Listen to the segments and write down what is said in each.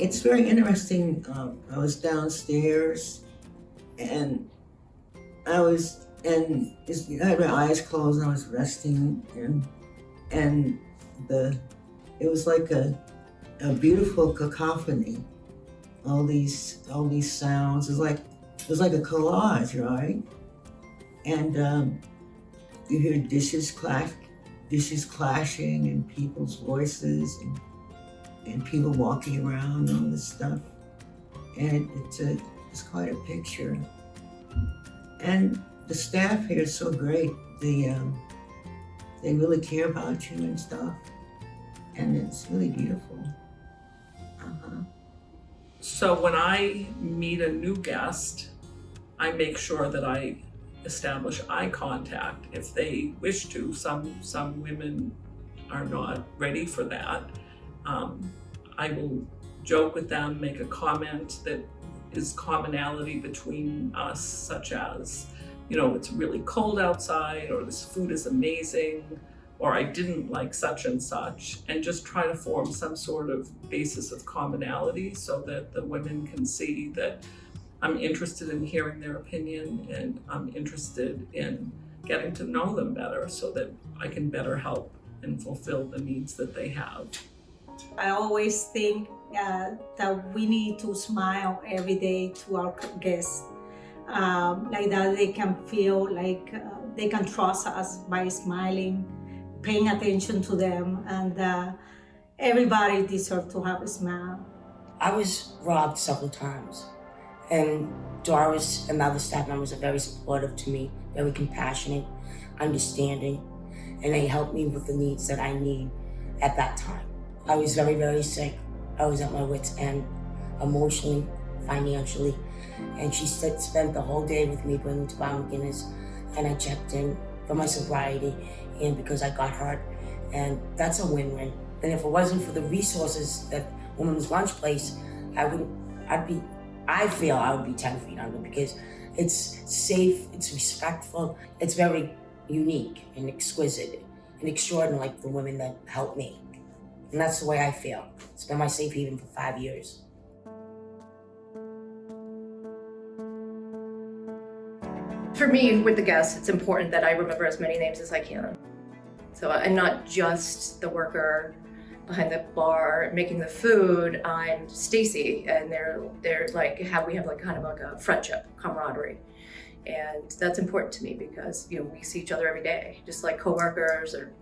it's very interesting. I was downstairs and I had my eyes closed and I was resting and it was like a beautiful cacophony. All these sounds. It was like a collage, right? And you hear dishes clashing and people's voices and people walking around and all this stuff. And it's quite a picture. And the staff here is so great. They really care about you and stuff. And it's really beautiful. So when I meet a new guest, I make sure that I establish eye contact if they wish to. Some women are not ready for that. I will joke with them, make a comment that is commonality between us, such as, it's really cold outside, or this food is amazing, or I didn't like such and such, and just try to form some sort of basis of commonality so that the women can see that I'm interested in hearing their opinion and I'm interested in getting to know them better so that I can better help and fulfill the needs that they have. I always think that we need to smile every day to our guests. Like that they can feel like they can trust us by smiling, paying attention to them, and everybody deserves to have a smile. I was robbed several times, and Doris and the other staff members are very supportive to me, very compassionate, understanding, and they helped me with the needs that I need at that time. I was very, very sick. I was at my wit's end, emotionally, financially, and she spent the whole day with me, bringing to Bob McGinnis, and I checked in for my sobriety and because I got hurt, and that's a win-win. And if it wasn't for the resources that Women's Lunch Place, I feel I would be 10 feet under, because it's safe, it's respectful, it's very unique and exquisite and extraordinary, like the women that helped me. And that's the way I feel. It's been my safe haven for 5 years. For me, with the guests, it's important that I remember as many names as I can. So I'm not just the worker behind the bar making the food. I'm Stacy, and they're like we have like kind of like a friendship, camaraderie, and that's important to me because we see each other every day, just like coworkers or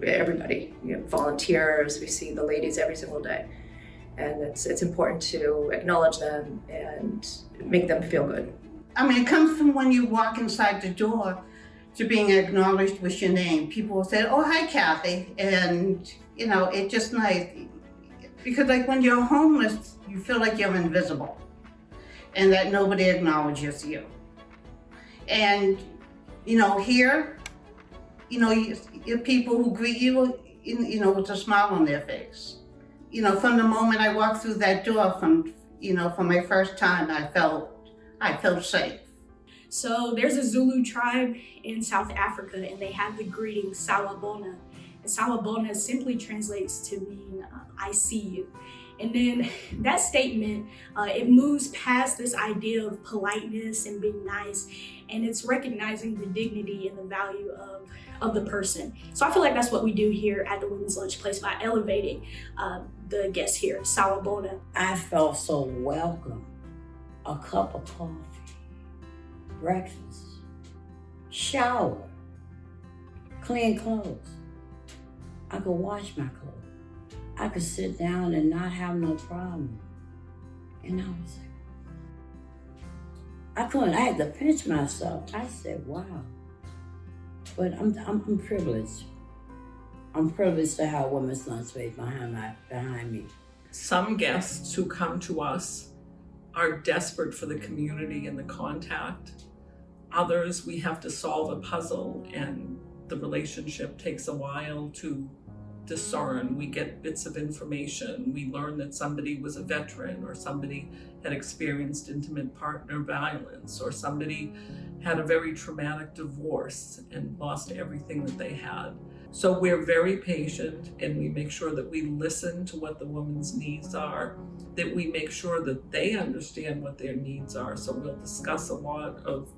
everybody, volunteers. We see the ladies every single day, and it's important to acknowledge them and make them feel good. I mean, it comes from when you walk inside the door to being acknowledged with your name. People will say, "Oh, hi, Kathy," and it's just nice because, like, when you're homeless, you feel like you're invisible and that nobody acknowledges you. And here, you people who greet you, with a smile on their face. From the moment I walked through that door, from my first time, I felt safe. So there's a Zulu tribe in South Africa, and they have the greeting Sawubona. And Sawubona simply translates to mean I see you. And then that statement, it moves past this idea of politeness and being nice, and it's recognizing the dignity and the value of the person. So I feel like that's what we do here at the Women's Lunch Place by elevating the guests here, Sawubona. I felt so welcome. A cup of coffee, breakfast, shower, clean clothes. I could wash my clothes. I could sit down and not have no problem. And I was like, I had to pinch myself. I said, wow. But I'm privileged. I'm privileged to have Women's Lunch Place behind me. Some guests who come to us are desperate for the community and the contact. Others, we have to solve a puzzle and the relationship takes a while to discern. We get bits of information. We learn that somebody was a veteran, or somebody had experienced intimate partner violence, or somebody had a very traumatic divorce and lost everything that they had. So we're very patient, and we make sure that we listen to what the woman's needs are, that we make sure that they understand what their needs are. So we'll discuss a lot of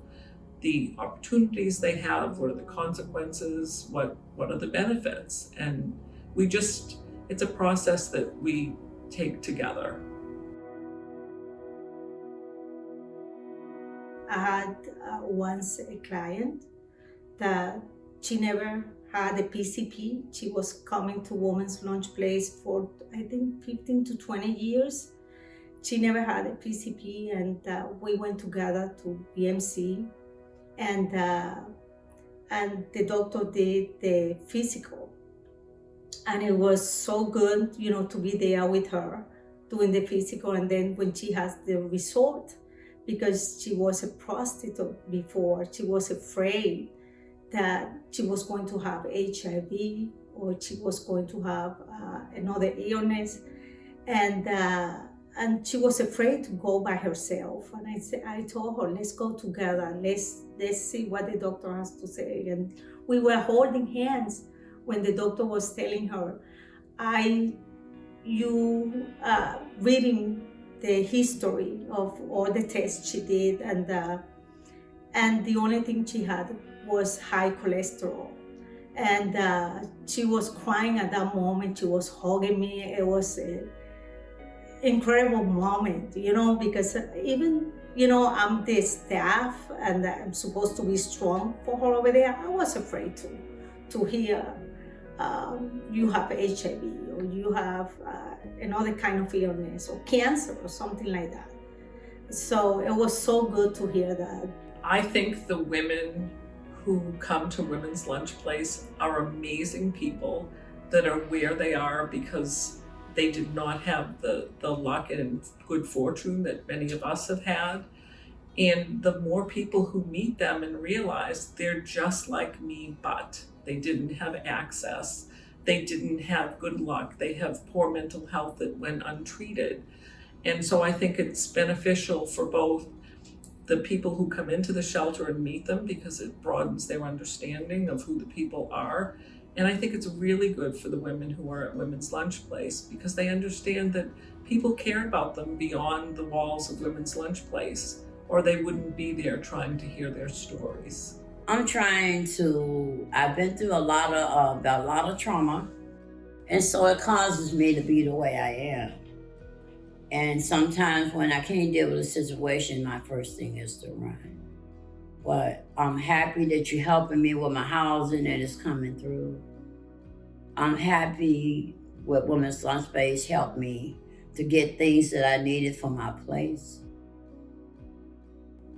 the opportunities they have, what are the consequences, what are the benefits. And it's a process that we take together. I had once a client that she never had a PCP. She was coming to Women's Lunch Place for, I think, 15 to 20 years. She never had a PCP, and we went together to BMC, and the doctor did the physical. And it was so good, to be there with her doing the physical. And then when she has the result, because she was a prostitute before, she was afraid that she was going to have HIV or she was going to have another illness, and she was afraid to go by herself. And I told her, let's go together, let's see what the doctor has to say. And we were holding hands when the doctor was telling her, reading the history of all the tests she did, and the only thing she had was high cholesterol. And she was crying at that moment. She was hugging me. It was an incredible moment, because even, I'm the staff and I'm supposed to be strong for her over there. I was afraid to hear you have HIV or you have another kind of illness or cancer or something like that. So it was so good to hear that. I think the women who come to Women's Lunch Place are amazing people that are where they are because they did not have the luck and good fortune that many of us have had. And the more people who meet them and realize they're just like me, but they didn't have access, they didn't have good luck, they have poor mental health that went untreated. And so I think it's beneficial for both the people who come into the shelter and meet them because it broadens their understanding of who the people are. And I think it's really good for the women who are at Women's Lunch Place because they understand that people care about them beyond the walls of Women's Lunch Place, or they wouldn't be there trying to hear their stories. I've been through a lot of trauma, and so it causes me to be the way I am. And sometimes when I can't deal with a situation, my first thing is to run. But I'm happy that you're helping me with my housing and it's coming through. I'm happy with Women's Lunch Space helped me to get things that I needed for my place.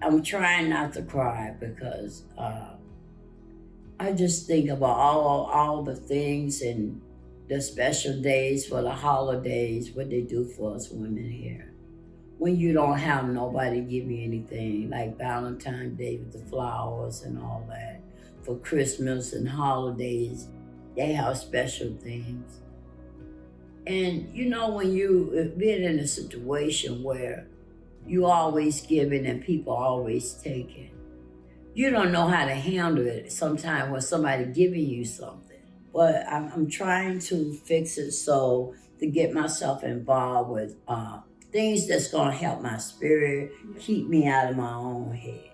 I'm trying not to cry because I just think about all the things and the special days for the holidays, what they do for us women here. When you don't have nobody give you anything, like Valentine's Day with the flowers and all that, for Christmas and holidays, they have special things. And when you've been in a situation where you always giving and people always taking, you don't know how to handle it sometimes when somebody giving you something. But I'm trying to fix it to get myself involved with things that's gonna help my spirit, keep me out of my own head.